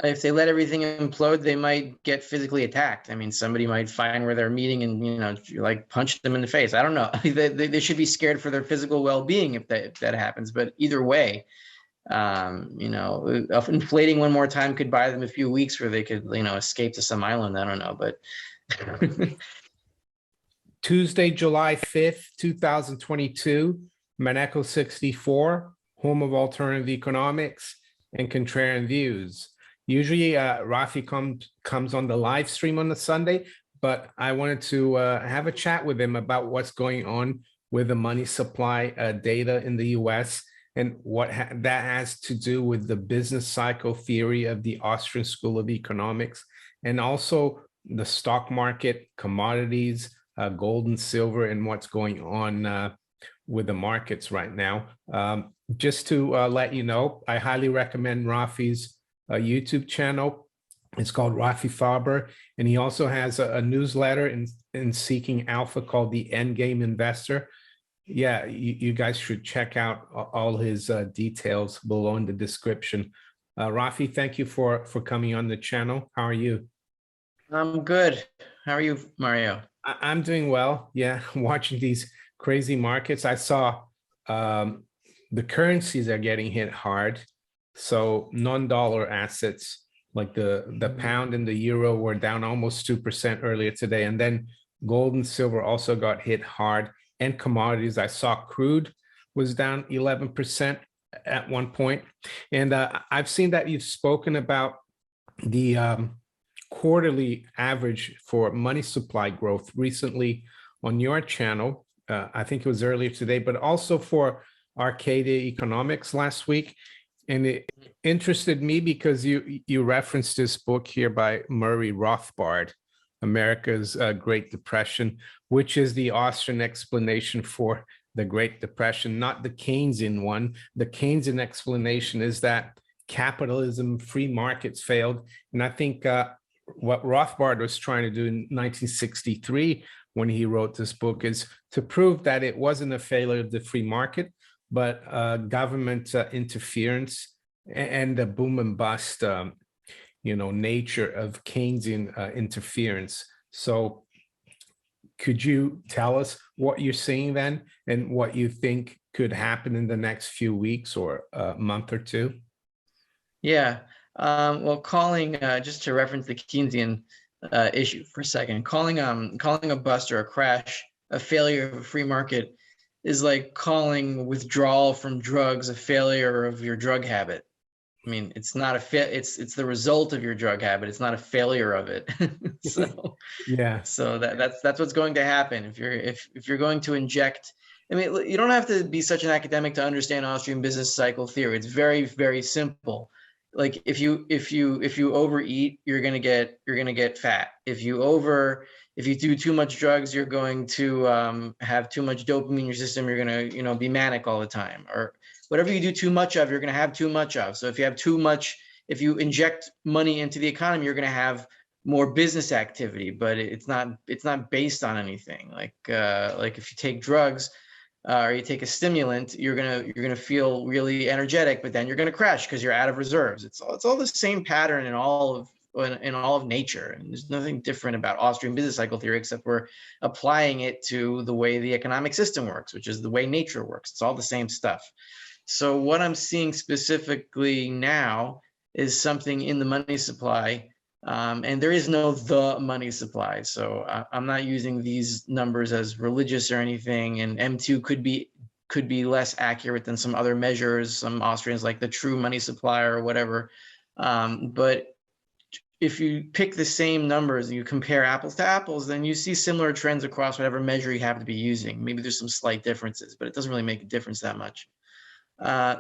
If they let everything implode, they might get physically attacked. I mean, somebody might find where they're meeting and, like punch them in the face. I don't know. They should be scared for their physical well-being if that happens. But either way, inflating one more time could buy them a few weeks where they could, escape to some island. I don't know, but Tuesday, July 5th, 2022, Maneco 64, home of alternative economics and contrarian views. Usually Rafi comes on the live stream on the Sunday, but I wanted to have a chat with him about what's going on with the money supply data in the US and what that has to do with the business cycle theory of the Austrian School of Economics, and also the stock market, commodities, gold and silver, and what's going on with the markets right now. Just to let you know, I highly recommend Rafi's YouTube channel. It's called Rafi Farber, and he also has a newsletter in Seeking Alpha called the Endgame Investor. Yeah, you guys should check out all his details below in the description. Rafi, thank you for coming on the channel. How are you? I'm good. How are you, Mario? I'm doing well. Yeah, watching these crazy markets. I saw the currencies are getting hit hard. So non-dollar assets like the pound and the euro were down almost 2% earlier today. And then gold and silver also got hit hard. And commodities, I saw crude was down 11% at one point. And I've seen that you've spoken about the quarterly average for money supply growth recently on your channel. I think it was earlier today, but also for Arcadia Economics last week. And it interested me because you referenced this book here by Murray Rothbard, America's Great Depression, which is the Austrian explanation for the Great Depression, not the Keynesian one. The Keynesian explanation is that capitalism, free markets failed. And I think what Rothbard was trying to do in 1963 when he wrote this book is to prove that it wasn't a failure of the free market, but government interference and the boom and bust, nature of Keynesian interference. So could you tell us what you're seeing then and what you think could happen in the next few weeks or a month or two? Yeah. Well, just to reference the Keynesian issue for a second, calling a bust or a crash a failure of a free market is like calling withdrawal from drugs a failure of your drug habit. I mean, it's not it's the result of your drug habit. It's not a failure of it. So yeah. So that's what's going to happen if you're going to inject. I mean, you don't have to be such an academic to understand Austrian business cycle theory. It's very, very simple. Like if you overeat, you're gonna get fat. If you do too much drugs, you're going to have too much dopamine in your system. You're gonna be manic all the time, or whatever you do too much of, you're gonna have too much of. So if you inject money into the economy, you're gonna have more business activity, but it's not based on anything. Like if you take drugs, or you take a stimulant, you're gonna feel really energetic, but then you're gonna crash because you're out of reserves. It's all the same pattern in all of nature, and there's nothing different about Austrian business cycle theory except we're applying it to the way the economic system works, which is the way nature works. It's all the same stuff. So what I'm seeing specifically now is something in the money supply. And there is no the money supply. So I'm not using these numbers as religious or anything. And M2 could be less accurate than some other measures. Some Austrians like the true money supply or whatever. But if you pick the same numbers and you compare apples to apples, then you see similar trends across whatever measure you happen to be using. Maybe there's some slight differences, but it doesn't really make a difference that much.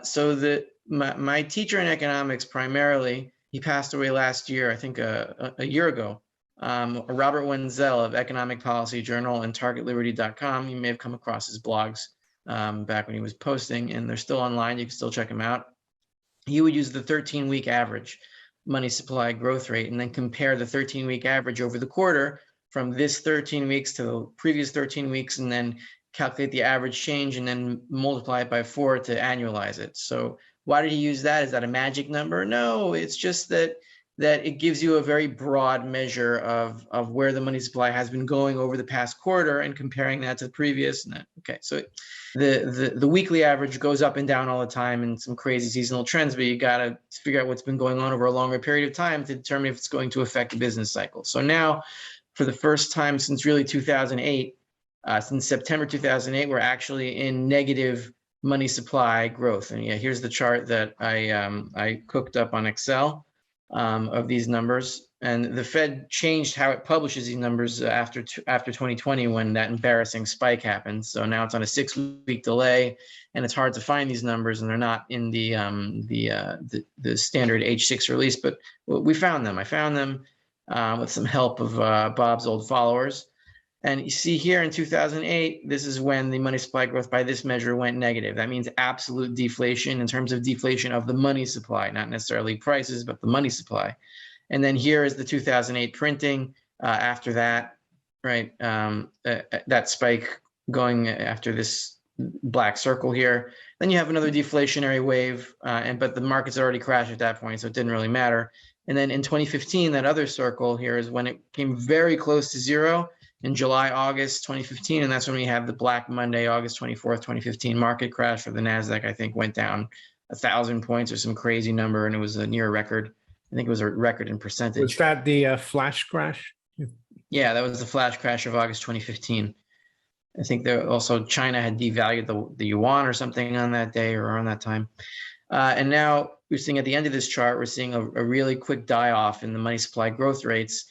So my teacher in economics primarily, he passed away last year, I think a year ago. Robert Wenzel of Economic Policy Journal and TargetLiberty.com. You may have come across his blogs back when he was posting, and they're still online. You can still check them out. He would use the 13-week average money supply growth rate and then compare the 13-week average over the quarter from this 13 weeks to the previous 13 weeks, and then calculate the average change and then multiply it by 4 to annualize it. So why did he use that? Is that a magic number? No, it's just that that it gives you a very broad measure of where the money supply has been going over the past quarter and comparing that to the previous. Okay, so the weekly average goes up and down all the time and some crazy seasonal trends, but you got to figure out what's been going on over a longer period of time to determine if it's going to affect the business cycle. So now, for the first time since really 2008, since September 2008, we're actually in negative money supply growth. And yeah, here's the chart that I cooked up on Excel of these numbers. And the Fed changed how it publishes these numbers after 2020, when that embarrassing spike happened. So now it's on a 6-week delay, and it's hard to find these numbers, and they're not in the standard H6 release. But we found them. I found them with some help of Bob's old followers. And you see here in 2008, this is when the money supply growth by this measure went negative. That means absolute deflation in terms of deflation of the money supply, not necessarily prices, but the money supply. And then here is the 2008 printing after that, right? That spike going after this black circle here. Then you have another deflationary wave, but the markets already crashed at that point, so it didn't really matter. And then in 2015, that other circle here is when it came very close to zero in July, August 2015, and that's when we have the Black Monday, August 24th, 2015 market crash for the NASDAQ. I think went down 1,000 points or some crazy number, and it was a near record. I think it was a record in percentage. Was that the flash crash? Yeah, that was the flash crash of August 2015. I think there also China had devalued the yuan or something on that day or around that time. And now we're seeing at the end of this chart, we're seeing a really quick die off in the money supply growth rates.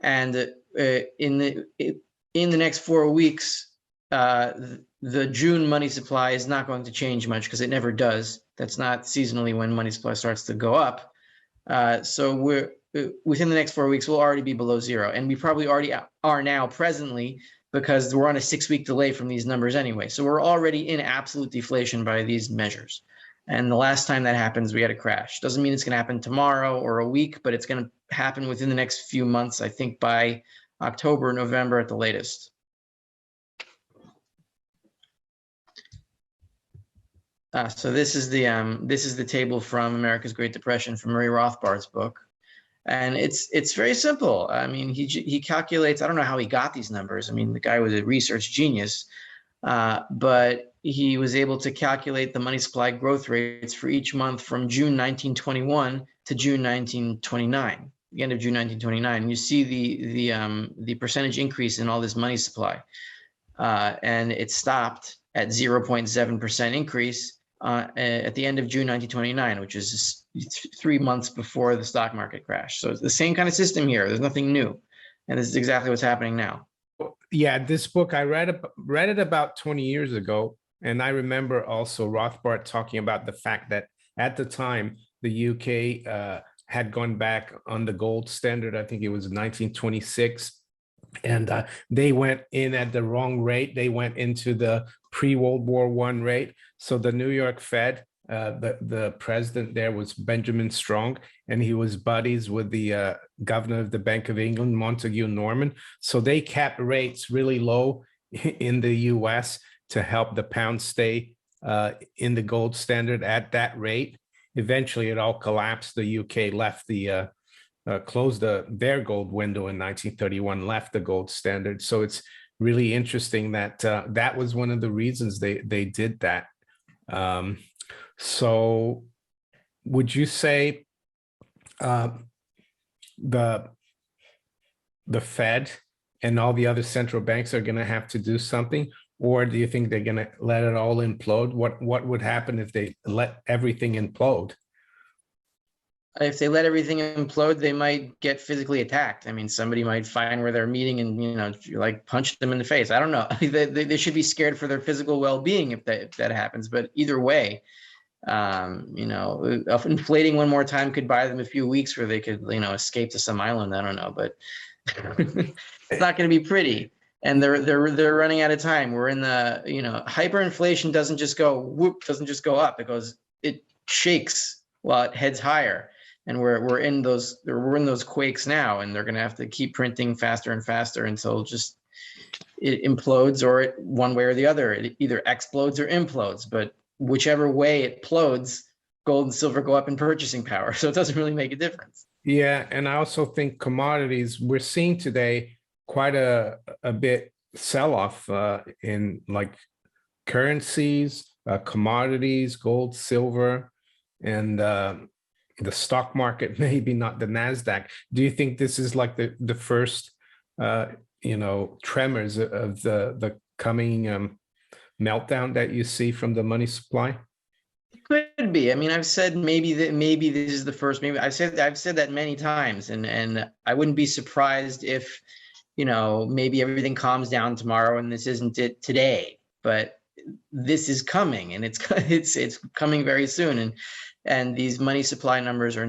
And in the next 4 weeks, the June money supply is not going to change much because it never does. That's not seasonally when money supply starts to go up. So we're within the next 4 weeks, we'll already be below zero, and we probably already are now presently, because we're on a 6-week delay from these numbers anyway. So we're already in absolute deflation by these measures. And the last time that happens, we had a crash. Doesn't mean it's going to happen tomorrow or a week, but it's going to happen within the next few months, I think by October, November at the latest. So this is the table from America's Great Depression from Murray Rothbard's book. And it's very simple. I mean, he calculates, I don't know how he got these numbers. I mean, the guy was a research genius, but he was able to calculate the money supply growth rates for each month from June 1921 to June 1929, the end of June 1929. And you see the percentage increase in all this money supply. And it stopped at 0.7% increase at the end of June 1929, which is 3 months before the stock market crash. So it's the same kind of system here. There's nothing new. And this is exactly what's happening now. Yeah, this book, I read it about 20 years ago. And I remember also Rothbard talking about the fact that at the time, the UK had gone back on the gold standard. I think it was 1926. And they went in at the wrong rate. They went into the pre-World War I rate. So the New York Fed, the president there was Benjamin Strong, and he was buddies with the governor of the Bank of England, Montague Norman. So they kept rates really low in the US to help the pound stay in the gold standard at that rate. Eventually, it all collapsed. The UK left closed their gold window in 1931, left the gold standard. So it's really interesting that that was one of the reasons they did that. So would you say the Fed and all the other central banks are going to have to do something, or do you think they're going to let it all implode? What would happen if they let everything implode? If they let everything implode, they might get physically attacked. I mean, somebody might find where they're meeting and, like punch them in the face. I don't know. They should be scared for their physical well-being if that happens. But either way, inflating one more time could buy them a few weeks where they could, escape to some island. I don't know, but it's not going to be pretty. And they're running out of time. We're in the, hyperinflation doesn't just go whoop, doesn't just go up. It shakes while it heads higher. And we're in those quakes now, and they're going to have to keep printing faster and faster until just it implodes, or one way or the other. It either explodes or implodes. But whichever way it implodes, gold and silver go up in purchasing power. So it doesn't really make a difference. Yeah, and I also think commodities, we're seeing today quite a bit sell-off in like currencies, commodities, gold, silver, and the stock market, maybe not the Nasdaq. Do you think this is like the first uh, tremors of the coming meltdown that you see from the money supply? Could be. I mean, I've said maybe this is the first. Maybe I've said that many times, and I wouldn't be surprised if, maybe everything calms down tomorrow and this isn't it today. But this is coming, and it's coming very soon. And these money supply numbers they're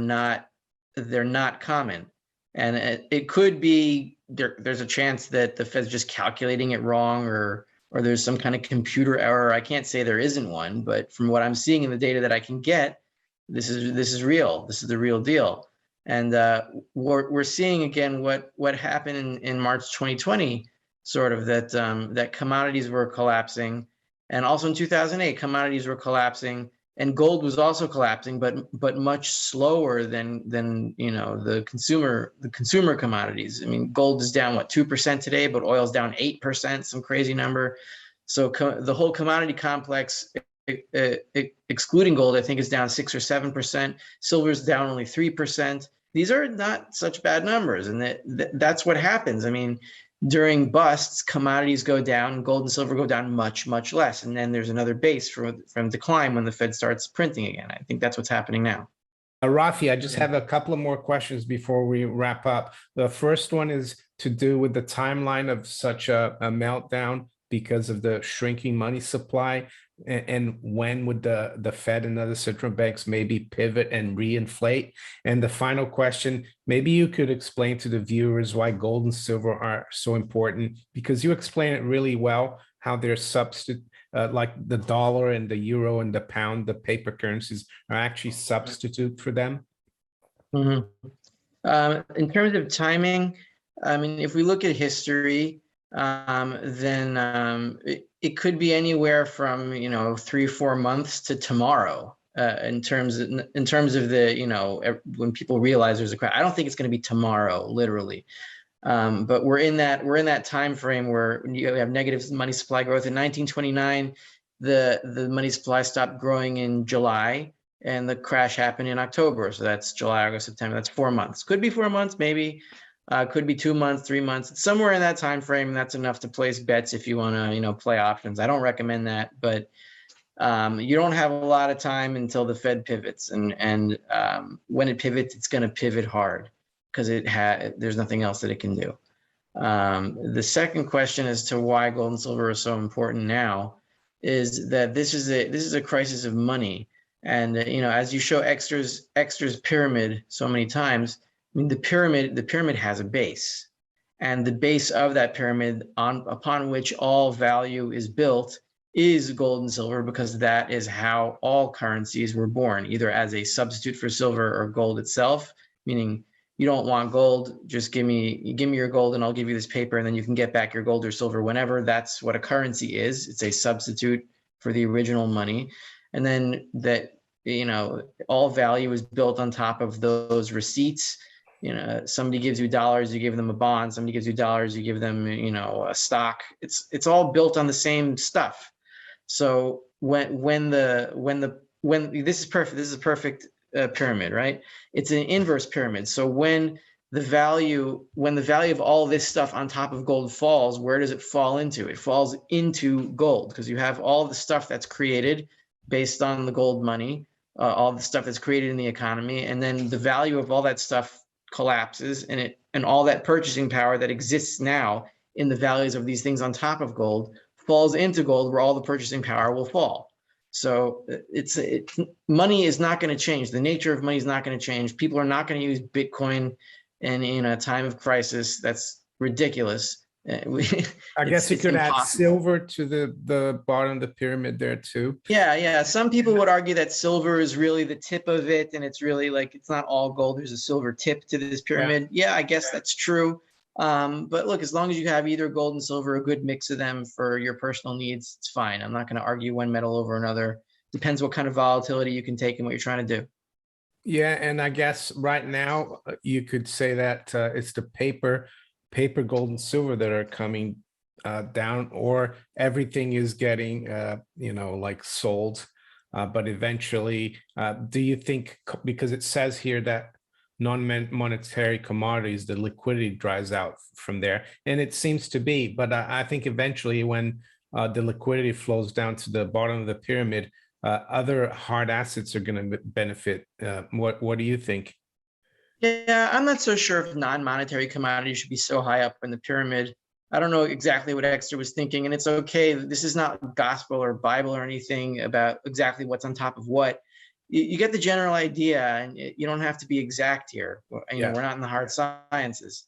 not common, and it could be there's a chance that the Fed's just calculating it wrong, or there's some kind of computer error. I can't say there isn't one, but from what I'm seeing in the data that I can get, this is real. This is the real deal. And we're seeing again what happened in March 2020, sort of that commodities were collapsing, and also in 2008 commodities were collapsing, and gold was also collapsing, but much slower than the consumer commodities. I mean, gold is down 2% today, but oil's down 8%, some crazy number. So the whole commodity complex, excluding gold, I think is down 6 or 7%. Silver's down only 3%. These are not such bad numbers, and that's what happens. I mean, during busts, commodities go down, gold and silver go down much, much less. And then there's another base from decline when the Fed starts printing again. I think that's what's happening now. Rafi, I just have a couple of more questions before we wrap up. The first one is to do with the timeline of such a meltdown because of the shrinking money supply. And when would the Fed and other central banks maybe pivot and reinflate? And the final question, maybe you could explain to the viewers why gold and silver are so important, because you explain it really well, how they're substitute, like the dollar and the euro and the pound, the paper currencies are actually substitute for them. Mm-hmm. In terms of timing, I mean, if we look at history, then it could be anywhere from 3 or 4 months to tomorrow. In terms of the when people realize there's a crash. I don't think it's going to be tomorrow, literally, but we're in that time frame where you have negative money supply growth. In 1929, the money supply stopped growing in July, and the crash happened in October. So that's July, August, September. That's 4 months. Could be 4 months, maybe. Could be 2 months, 3 months. It's somewhere in that time frame. That's enough to place bets if you want to, play options. I don't recommend that, but you don't have a lot of time until the Fed pivots, and when it pivots, it's going to pivot hard because there's nothing else that it can do. The second question as to why gold and silver are so important now is that this is a crisis of money, and as you show Exter's pyramid so many times. I mean, the pyramid has a base, and the base of that pyramid upon which all value is built is gold and silver, because that is how all currencies were born, either as a substitute for silver or gold itself, meaning you don't want gold, just give me your gold and I'll give you this paper, and then you can get back your gold or silver whenever. That's what a currency is. It's a substitute for the original money. And then that, all value is built on top of those receipts. Somebody gives you dollars, you give them a bond. Somebody gives you dollars, you give them, a stock. It's all built on the same stuff. So when this is perfect, this is a perfect pyramid, right? It's an inverse pyramid. So when the value of all this stuff on top of gold falls, where does it fall into? It falls into gold, because you have all the stuff that's created based on the gold money, all the stuff that's created in the economy, and then the value of all that stuff collapses, and all that purchasing power that exists now in the values of these things on top of gold falls into gold, where all the purchasing power will fall. So money is not going to change. The nature of money is not going to change. People are not going to use Bitcoin in a time of crisis. That's ridiculous. I guess you could add silver to the bottom of the pyramid there too. Yeah. Some people would argue that silver is really the tip of it, and it's really like it's not all gold. There's a silver tip to this pyramid. Yeah, I guess that's true. But look, as long as you have either gold and silver, a good mix of them for your personal needs, it's fine. I'm not going to argue one metal over another. Depends what kind of volatility you can take and what you're trying to do. Yeah, and I guess right now you could say that it's the paper, gold, and silver that are coming down, or everything is getting like sold. But eventually, do you think because it says here that non-monetary commodities, the liquidity dries out from there, and it seems to be, but I think eventually when the liquidity flows down to the bottom of the pyramid, other hard assets are going to benefit. What do you think? Yeah, I'm not so sure if non-monetary commodities should be so high up in the pyramid. I don't know exactly what Exeter was thinking, and it's okay. This is not gospel or Bible or anything about exactly what's on top of what. You get the general idea, and you don't have to be exact here. Yeah. We're not in the hard sciences.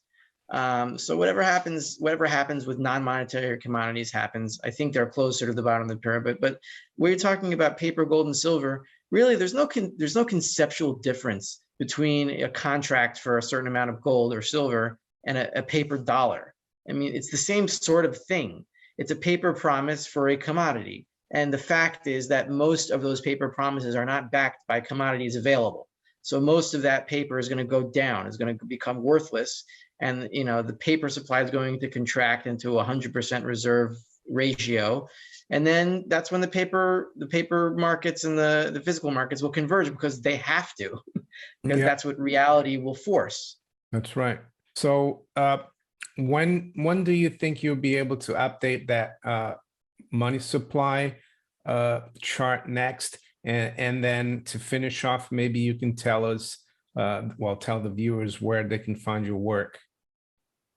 So whatever happens with non-monetary commodities happens. I think they're closer to the bottom of the pyramid. But when you're talking about paper, gold, and silver, really, there's no conceptual difference between a contract for a certain amount of gold or silver and a paper dollar. I mean, it's the same sort of thing. It's a paper promise for a commodity. And the fact is that most of those paper promises are not backed by commodities available. So most of that paper is going to go down, is going to become worthless. And the paper supply is going to contract into 100% reserve ratio. And then that's when the paper markets and the physical markets will converge, because they have to, because that's what reality will force. That's right. So when do you think you'll be able to update that money supply chart next? And then to finish off, maybe you can tell us, tell the viewers where they can find your work.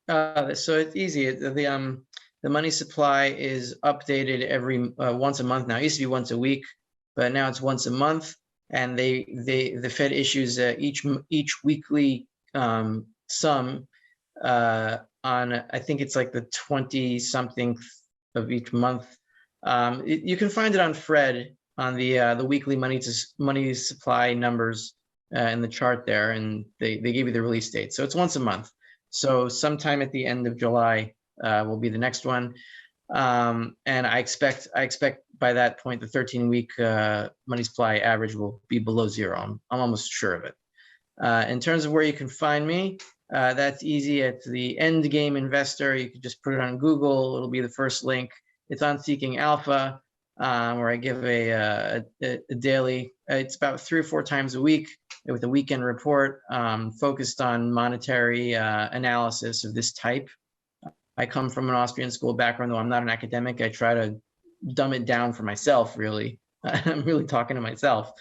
So it's easy. The money supply is updated every once a month now. It used to be once a week, but now it's once a month. And the Fed issues each weekly sum on, I think it's like the 20 something of each month. You can find it on Fred on the weekly money supply numbers in the chart there, and they give you the release date. So it's once a month. So sometime at the end of July will be the next one, and I expect by that point the 13-week money supply average will be below zero. I'm almost sure of it. In terms of where you can find me, that's easy. At the End Game Investor, you can just put it on Google. It'll be the first link. It's on Seeking Alpha, where I give a daily. It's about 3 or 4 times a week with a weekend report focused on monetary analysis of this type. I come from an Austrian school background, though I'm not an academic. I try to dumb it down for myself, really. I'm really talking to myself.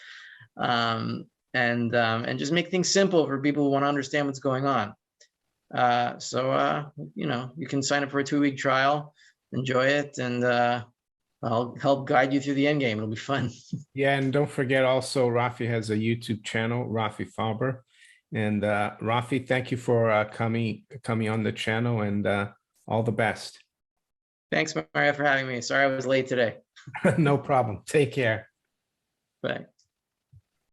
And just make things simple for people who want to understand what's going on. You can sign up for a 2-week trial, enjoy it, and I'll help guide you through the end game. It'll be fun. Yeah, and don't forget also, Rafi has a YouTube channel, Rafi Farber. And Rafi, thank you for coming on the channel, and all the best. Thanks, Maria, for having me. Sorry I was late today. No problem. Take care. Bye.